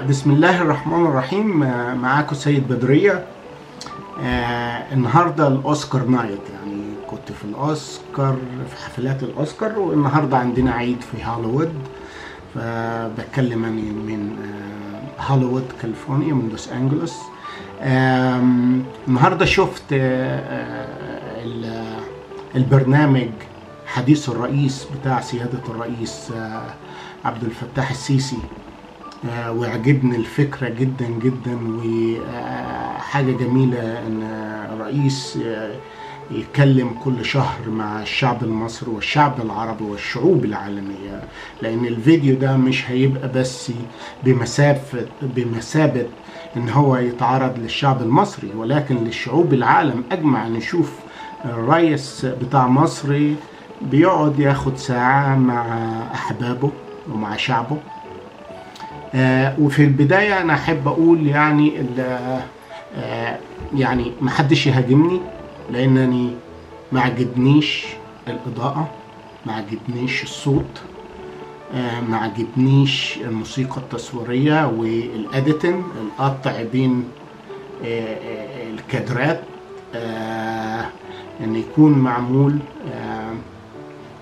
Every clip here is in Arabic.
بسم الله الرحمن الرحيم. معاكم سيد بدرية. النهاردة الأوسكار نايت، يعني كنت في الأوسكار في حفلات الأوسكار، والنهاردة عندنا عيد في هوليوود. فبتكلم من هوليوود كاليفورنيا، من لوس أنجلوس. النهاردة شفت البرنامج حديث الرئيس بتاع سيادة الرئيس عبد الفتاح السيسي، وعجبني الفكرة جدا جدا، وحاجة جميلة ان الرئيس يتكلم كل شهر مع الشعب المصري والشعب العربي والشعوب العالمية، لان الفيديو ده مش هيبقى بس بمثابة ان هو يتعرض للشعب المصري، ولكن للشعوب العالم اجمع. نشوف الرئيس بتاع مصري بيقعد ياخد ساعة مع احبابه ومع شعبه. وفي البداية أنا أحب أقول يعني محدش يهاجمني، لأنني ما عجبنيش الإضاءة، ما عجبنيش الصوت، ما عجبنيش الموسيقى التصويرية والإديتنج، القطع بين الكادرات، أن يكون معمول،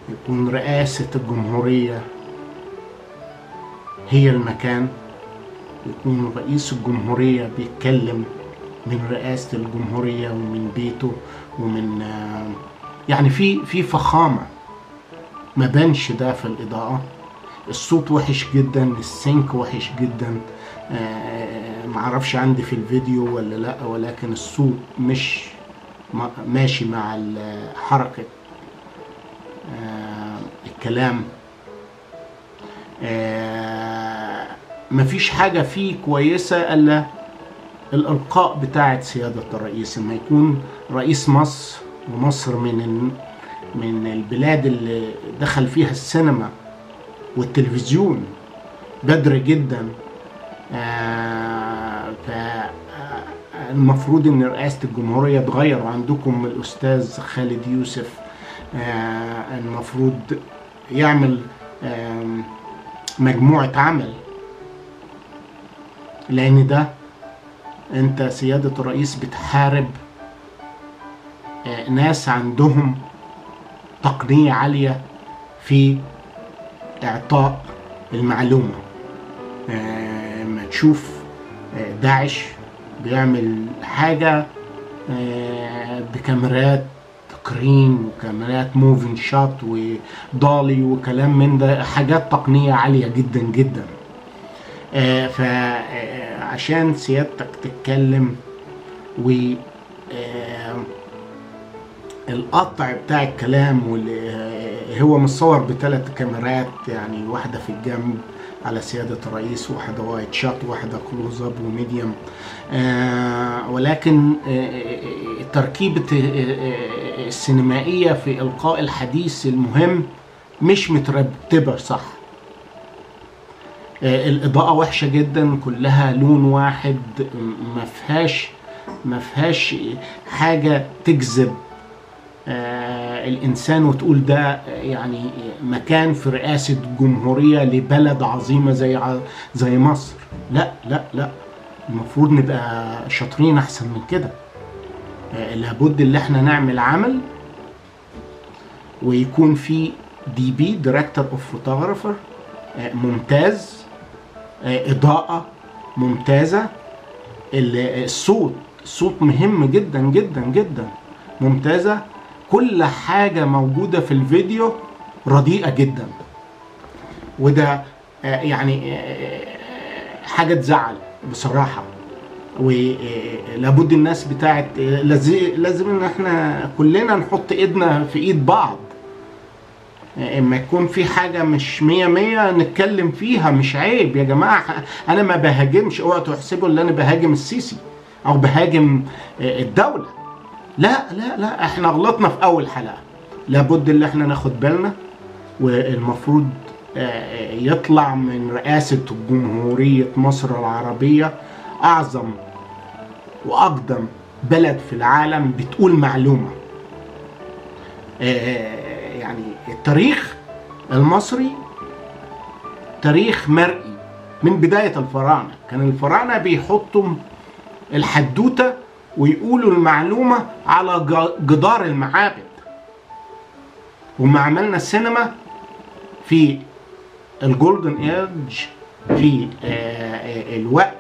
يكون رئاسة الجمهورية هي المكان، يكون رئيس الجمهورية بيتكلم من رئاسة الجمهورية ومن بيته، ومن يعني في فخامة. ما بانش ده في الإضاءة. الصوت وحش جدا، السينك وحش جدا. معرفش عندي في الفيديو ولا لا، ولكن الصوت مش ماشي مع حركة الكلام. مفيش حاجة فيه كويسة إلا الإلقاء بتاعت سيادة الرئيس. لما يكون رئيس مصر، ومصر من البلاد اللي دخل فيها السينما والتلفزيون بدري جدا، فالمفروض إن رئاسة الجمهورية تغير. وعندكم الأستاذ خالد يوسف، المفروض يعمل مجموعة عمل، لأن ده أنت سيادة الرئيس بتحارب ناس عندهم تقنية عالية في إعطاء المعلومة. ما تشوف داعش بيعمل حاجة بكاميرات سكرين وكاميرات موفين شوت ودالي وكلام من ده، حاجات تقنية عالية جدا جدا. فعشان سيادتك تتكلم القطع بتاع الكلام، هو متصور ب3 كاميرات، يعني واحدة في الجنب على سيادة الرئيس، واحدة وايت شوت، واحدة كلوز اب وميديوم. ولكن تركيبة السينمائية في إلقاء الحديث المهم مش مترتبة صح. الإضاءة وحشة جدا، كلها لون واحد، ما فيهاش حاجة تجذب الإنسان وتقول ده يعني مكان في رئاسة جمهورية لبلد عظيمة زي مصر. لا لا لا، المفروض نبقى شاطرين أحسن من كده. لابد اللي احنا نعمل عمل، ويكون في DP دايركتور اوف فوتوغرافر ممتاز، إضاءة ممتازة، الصوت مهم جدا جدا جدا، ممتازة. كل حاجة موجودة في الفيديو رديئة جدا، وده يعني حاجة تزعل بصراحة. ولابد الناس بتاعت لازم ان احنا كلنا نحط ايدنا في ايد بعض. اما يكون في حاجة مش 100 نتكلم فيها، مش عيب يا جماعة. انا ما بهاجمش، اوعوا تحسبوا ان انا بهاجم السيسي او بهاجم الدولة. لا لا لا، احنا غلطنا في اول حلقة. لابد ان احنا ناخد بالنا، والمفروض يطلع من رئاسة جمهورية مصر العربية اعظم واقدم بلد في العالم بتقول معلومة. يعني التاريخ المصري تاريخ مرئي، من بداية الفراعنة. كان الفراعنة بيحطوا الحدوتة ويقولوا المعلومة على جدار المعابد. وما عملنا السينما في الجولدن ايج، في الوقت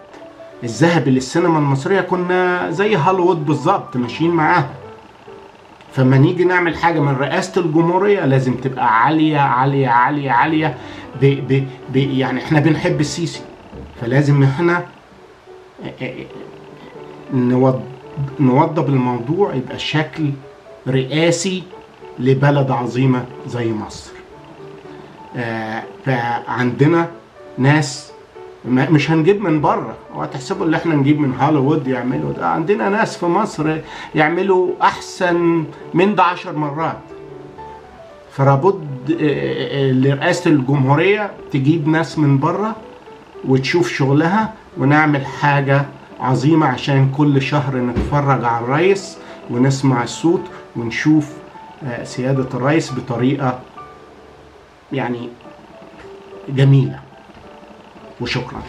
الذهبي للسينما المصرية، كنا زي هوليوود بالظبط ماشيين معاها. فما نيجي نعمل حاجة من رئاسة الجمهورية لازم تبقى عالية عالية عالية عالية. يعني احنا بنحب السيسي، فلازم احنا نوضب الموضوع يبقى شكل رئاسي لبلد عظيمة زي مصر. فعندنا ناس مش هنجيب من بره، وهتحسبوا اللي احنا نجيب من هوليوود يعملوا ده. عندنا ناس في مصر يعملوا احسن من ده 10 مرات. فلابد لرئاسة الجمهورية تجيب ناس من بره وتشوف شغلها، ونعمل حاجة عظيمة عشان كل شهر نتفرج على الرئيس ونسمع الصوت ونشوف سيادة الرئيس بطريقة يعني جميلة. وشكرا.